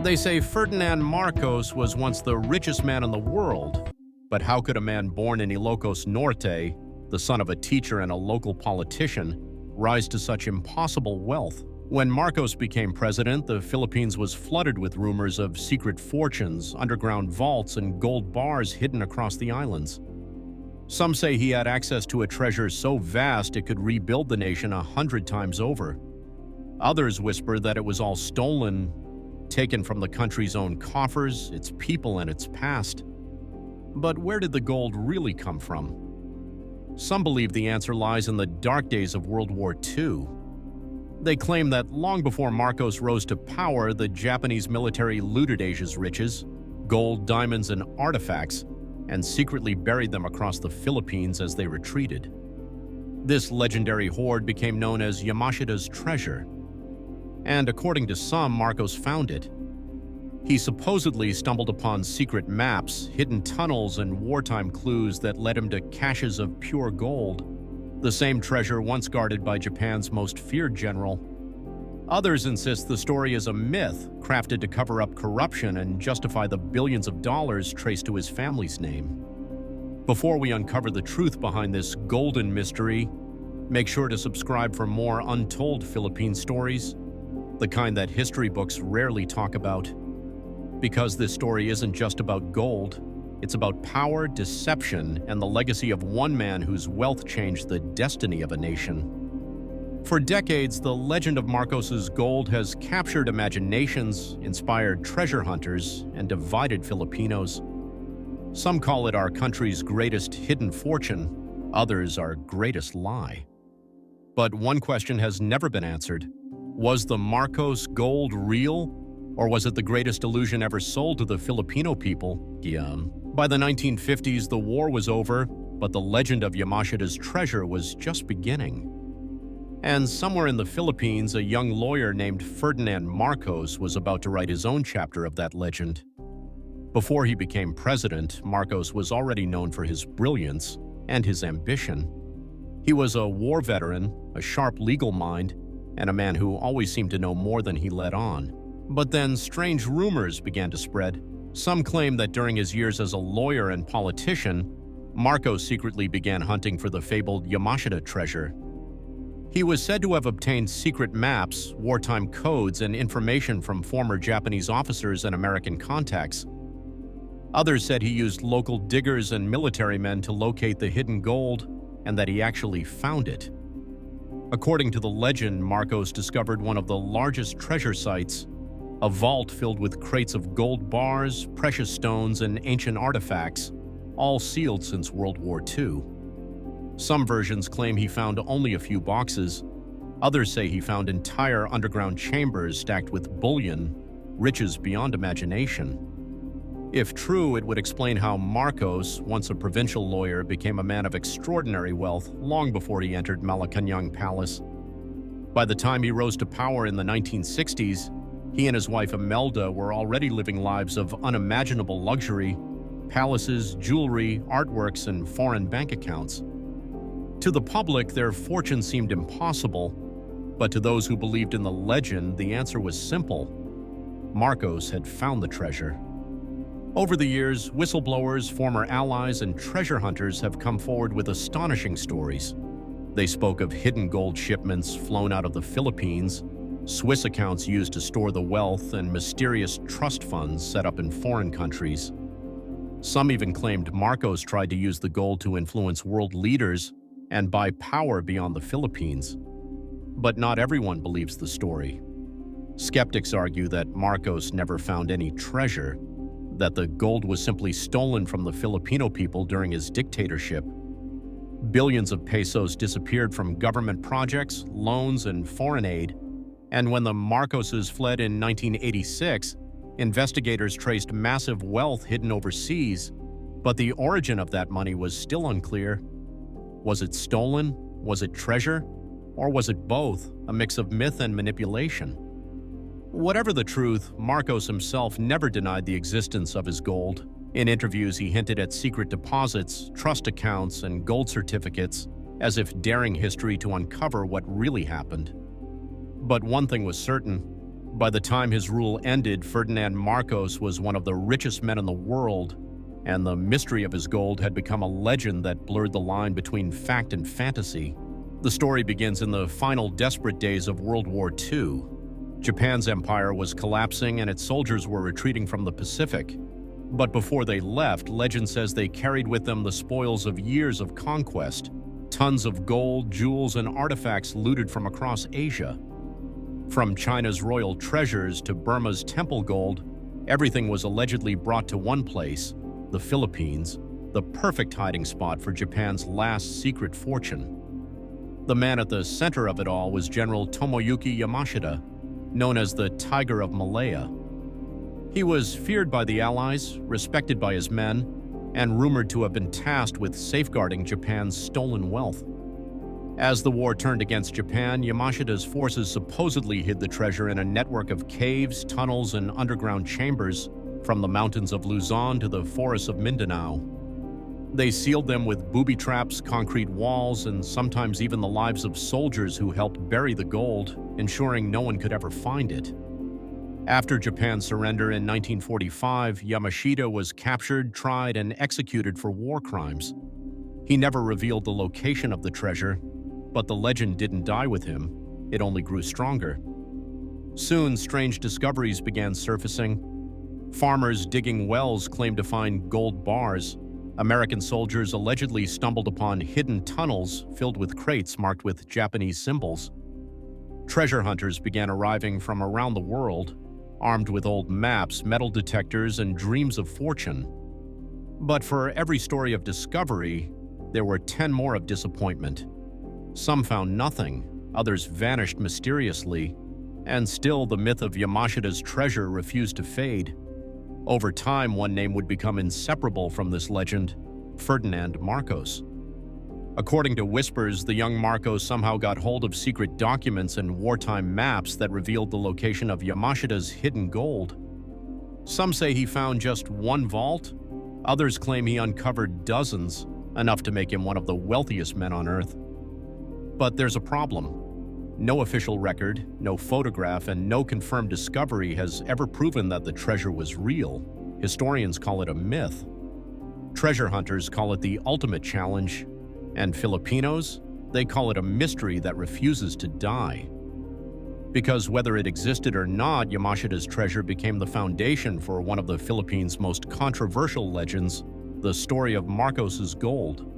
They say Ferdinand Marcos was once the richest man in the world, but how could a man born in Ilocos Norte, the son of a teacher and a local politician, rise to such impossible wealth? When Marcos became president, the Philippines was flooded with rumors of secret fortunes, underground vaults, and gold bars hidden across the islands. Some say he had access to a treasure so vast it could rebuild the nation 100 times over. Others whisper that it was all stolen, taken from the country's own coffers, its people, and its past. But where did the gold really come from? Some believe the answer lies in the dark days of World War II. They claim that long before Marcos rose to power, the Japanese military looted Asia's riches, gold, diamonds, and artifacts, and secretly buried them across the Philippines as they retreated. This legendary hoard became known as Yamashita's Treasure, and according to some, Marcos found it. He supposedly stumbled upon secret maps, hidden tunnels, and wartime clues that led him to caches of pure gold, the same treasure once guarded by Japan's most feared general. Others insist the story is a myth, crafted to cover up corruption and justify the billions of dollars traced to his family's name. Before we uncover the truth behind this golden mystery, make sure to subscribe for more untold Philippine stories, the kind that history books rarely talk about. Because this story isn't just about gold, it's about power, deception, and the legacy of one man whose wealth changed the destiny of a nation. For decades, the legend of Marcos's gold has captured imaginations, inspired treasure hunters, and divided Filipinos. Some call it our country's greatest hidden fortune, others our greatest lie. But one question has never been answered. Was the Marcos gold real, or was it the greatest illusion ever sold to the Filipino people? By the 1950s, the war was over, but the legend of Yamashita's treasure was just beginning. And somewhere in the Philippines, a young lawyer named Ferdinand Marcos was about to write his own chapter of that legend. Before he became president, Marcos was already known for his brilliance and his ambition. He was a war veteran, a sharp legal mind, and a man who always seemed to know more than he let on. But then strange rumors began to spread. Some claim that during his years as a lawyer and politician, Marcos secretly began hunting for the fabled Yamashita treasure. He was said to have obtained secret maps, wartime codes, and information from former Japanese officers and American contacts. Others said he used local diggers and military men to locate the hidden gold, and that he actually found it. According to the legend, Marcos discovered one of the largest treasure sites, a vault filled with crates of gold bars, precious stones, and ancient artifacts, all sealed since World War II. Some versions claim he found only a few boxes. Others say he found entire underground chambers stacked with bullion, riches beyond imagination. If true, it would explain how Marcos, once a provincial lawyer, became a man of extraordinary wealth long before he entered Malacañang Palace. By the time he rose to power in the 1960s, he and his wife Imelda were already living lives of unimaginable luxury, palaces, jewelry, artworks, and foreign bank accounts. To the public, their fortune seemed impossible, but to those who believed in the legend, the answer was simple. Marcos had found the treasure. Over the years, whistleblowers, former allies, and treasure hunters have come forward with astonishing stories. They spoke of hidden gold shipments flown out of the Philippines, Swiss accounts used to store the wealth, and mysterious trust funds set up in foreign countries. Some even claimed Marcos tried to use the gold to influence world leaders and buy power beyond the Philippines. But not everyone believes the story. Skeptics argue that Marcos never found any treasure, that the gold was simply stolen from the Filipino people during his dictatorship. Billions of pesos disappeared from government projects, loans, and foreign aid, and when the Marcoses fled in 1986, investigators traced massive wealth hidden overseas, but the origin of that money was still unclear. Was it stolen? Was it treasure? Or was it both, a mix of myth and manipulation? Whatever the truth, Marcos himself never denied the existence of his gold. In interviews, he hinted at secret deposits, trust accounts, and gold certificates, as if daring history to uncover what really happened. But one thing was certain, By the time his rule ended, Ferdinand Marcos was one of the richest men in the world, and the mystery of his gold had become a legend that blurred the line between fact and fantasy. The story begins in the final desperate days of World War II. Japan's empire was collapsing and its soldiers were retreating from the Pacific. But before they left, legend says they carried with them the spoils of years of conquest, tons of gold, jewels, and artifacts looted from across Asia. From China's royal treasures to Burma's temple gold, everything was allegedly brought to one place, the Philippines, the perfect hiding spot for Japan's last secret fortune. The man at the center of it all was General Tomoyuki Yamashita, known as the Tiger of Malaya. He was feared by the Allies, respected by his men, and rumored to have been tasked with safeguarding Japan's stolen wealth. As the war turned against Japan, Yamashita's forces supposedly hid the treasure in a network of caves, tunnels, and underground chambers, from the mountains of Luzon to the forests of Mindanao. They sealed them with booby traps, concrete walls, and sometimes even the lives of soldiers who helped bury the gold, ensuring no one could ever find it. After Japan's surrender in 1945, Yamashita was captured, tried, and executed for war crimes. He never revealed the location of the treasure, but the legend didn't die with him. It only grew stronger. Soon, strange discoveries began surfacing. Farmers digging wells claimed to find gold bars. American soldiers allegedly stumbled upon hidden tunnels filled with crates marked with Japanese symbols. Treasure hunters began arriving from around the world, armed with old maps, metal detectors, and dreams of fortune. But for every story of discovery, there were 10 more of disappointment. Some found nothing, others vanished mysteriously, and still the myth of Yamashita's treasure refused to fade. Over time, one name would become inseparable from this legend: Ferdinand Marcos. According to whispers, the young Marcos somehow got hold of secret documents and wartime maps that revealed the location of Yamashita's hidden gold. Some say he found just one vault. Others claim he uncovered dozens, enough to make him one of the wealthiest men on Earth. But there's a problem. No official record, no photograph, and no confirmed discovery has ever proven that the treasure was real. Historians call it a myth. Treasure hunters call it the ultimate challenge. And Filipinos, they call it a mystery that refuses to die. Because whether it existed or not, Yamashita's treasure became the foundation for one of the Philippines' most controversial legends, the story of Marcos's gold.